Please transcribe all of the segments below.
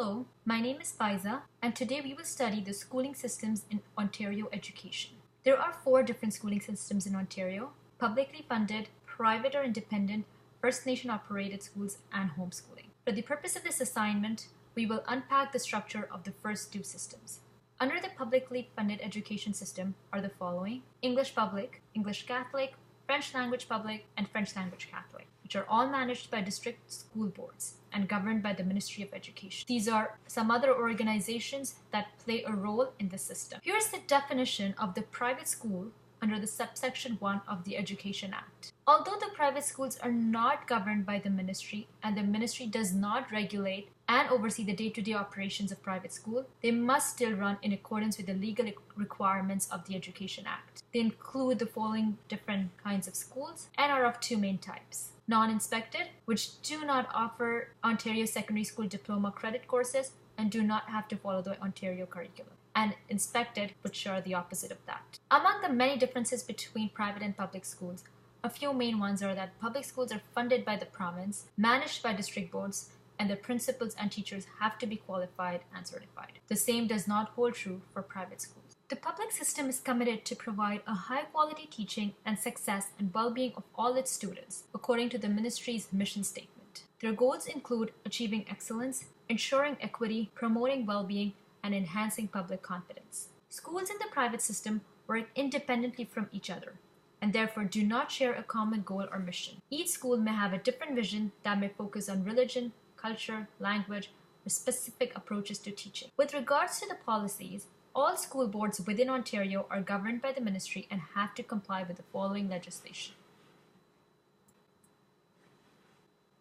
Hello, my name is Faiza, and today we will study the schooling systems in Ontario education. There are four different schooling systems in Ontario: publicly funded, private or independent, First Nation operated schools, and homeschooling. For the purpose of this assignment, we will unpack the structure of the first two systems. Under the publicly funded education system are the following: English Public, English Catholic, French Language Public, and French Language Catholic, which are all managed by district school boards and governed by the Ministry of Education. These are some other organizations that play a role in the system. Here's the definition of the private school under the subsection 1 of the Education Act. Although the private schools are not governed by the ministry and the ministry does not regulate and oversee the day-to-day operations of private school, they must still run in accordance with the legal requirements of the Education Act. They include the following different kinds of schools and are of two main types: non-inspected, which do not offer Ontario Secondary School Diploma credit courses and do not have to follow the Ontario curriculum, and inspected, which are the opposite of that. Among the many differences between private and public schools, a few main ones are that public schools are funded by the province, managed by district boards, and the principals and teachers have to be qualified and certified. The same does not hold true for private schools. The public system is committed to provide a high-quality teaching and success and well-being of all its students, according to the ministry's mission statement. Their goals include achieving excellence, ensuring equity, promoting well-being, and enhancing public confidence. Schools in the private system work independently from each other and therefore do not share a common goal or mission. Each school may have a different vision that may focus on religion, culture, language, or specific approaches to teaching. With regards to the policies, all school boards within Ontario are governed by the ministry and have to comply with the following legislation: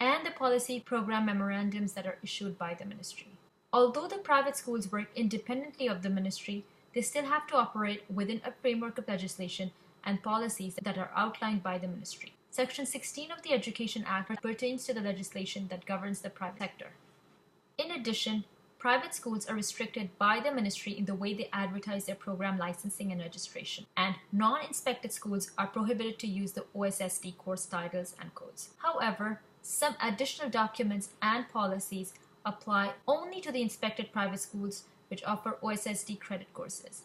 and the policy program memorandums that are issued by the ministry. Although the private schools work independently of the ministry, they still have to operate within a framework of legislation and policies that are outlined by the ministry. Section 16 of the Education Act pertains to the legislation that governs the private sector. In addition, private schools are restricted by the ministry in the way they advertise their program licensing and registration, and non-inspected schools are prohibited to use the OSSD course titles and codes. However, some additional documents and policies apply only to the inspected private schools which offer OSSD credit courses.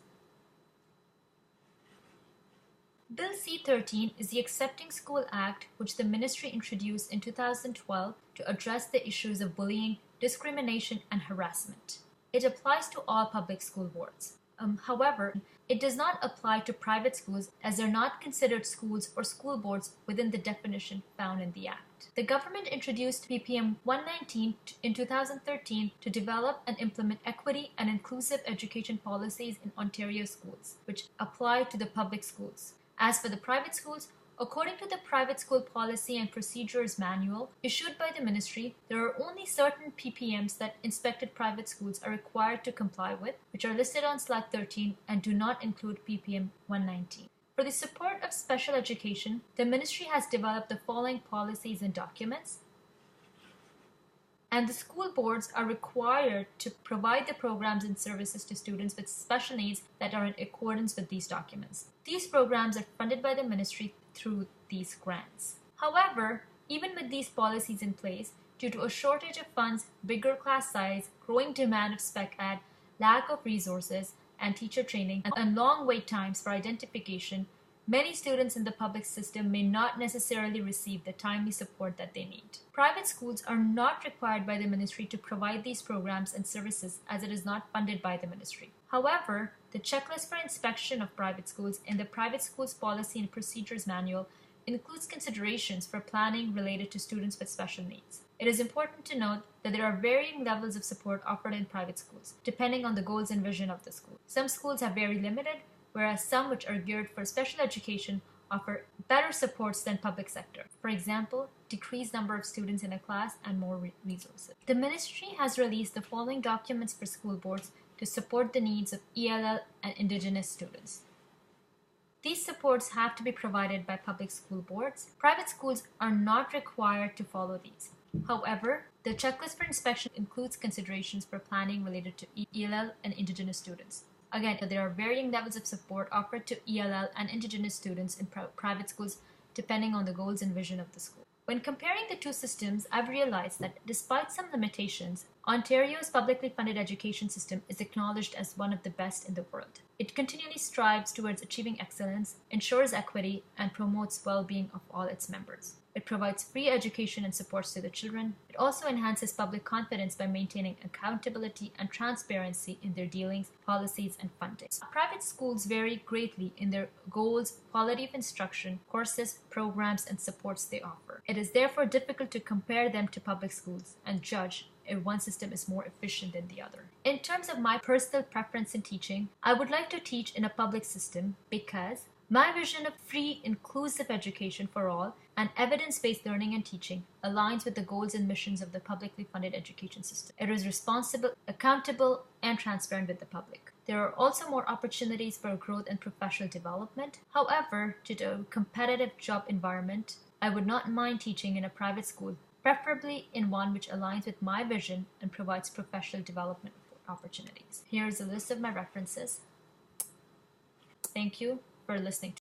Bill C-13 is the Accepting School Act, which the ministry introduced in 2012 to address the issues of bullying, discrimination, and harassment. It applies to all public school boards. However, it does not apply to private schools as they're not considered schools or school boards within the definition found in the Act. The government introduced PPM 119 in 2013 to develop and implement equity and inclusive education policies in Ontario schools, which apply to the public schools. As for the private schools, according to the Private School Policy and Procedures Manual issued by the ministry, there are only certain PPMs that inspected private schools are required to comply with, which are listed on slide 13 and do not include PPM 119. For the support of special education, the ministry has developed the following policies and documents, and the school boards are required to provide the programs and services to students with special needs that are in accordance with these documents. These programs are funded by the ministry through these grants. However, even with these policies in place, due to a shortage of funds, bigger class size, growing demand of spec ed, lack of resources and teacher training, and long wait times for identification, many students in the public system may not necessarily receive the timely support that they need. Private schools are not required by the ministry to provide these programs and services as it is not funded by the ministry. However, the checklist for inspection of private schools in the Private Schools Policy and Procedures Manual includes considerations for planning related to students with special needs. It is important to note that there are varying levels of support offered in private schools, depending on the goals and vision of the school. Some schools have very limited, whereas some which are geared for special education offer better supports than public sector. For example, decreased number of students in a class and more resources. The ministry has released the following documents for school boards to support the needs of ELL and Indigenous students. These supports have to be provided by public school boards. Private schools are not required to follow these. However, the checklist for inspection includes considerations for planning related to ELL and Indigenous students. Again, there are varying levels of support offered to ELL and Indigenous students in private schools depending on the goals and vision of the school. When comparing the two systems, I've realized that despite some limitations, Ontario's publicly funded education system is acknowledged as one of the best in the world. It continually strives towards achieving excellence, ensures equity, and promotes well-being of all its members. It provides free education and supports to the children. It also enhances public confidence by maintaining accountability and transparency in their dealings, policies, and funding. Private schools vary greatly in their goals, quality of instruction, courses, programs, and supports they offer. It is therefore difficult to compare them to public schools and judge if one system is more efficient than the other. In terms of my personal preference in teaching, I would like to teach in a public system because my vision of free, inclusive education for all and evidence-based learning and teaching aligns with the goals and missions of the publicly funded education system. It is responsible, accountable, and transparent with the public. There are also more opportunities for growth and professional development. However, due to a competitive job environment, I would not mind teaching in a private school, preferably in one which aligns with my vision and provides professional development opportunities. Here is a list of my references. Thank you for listening.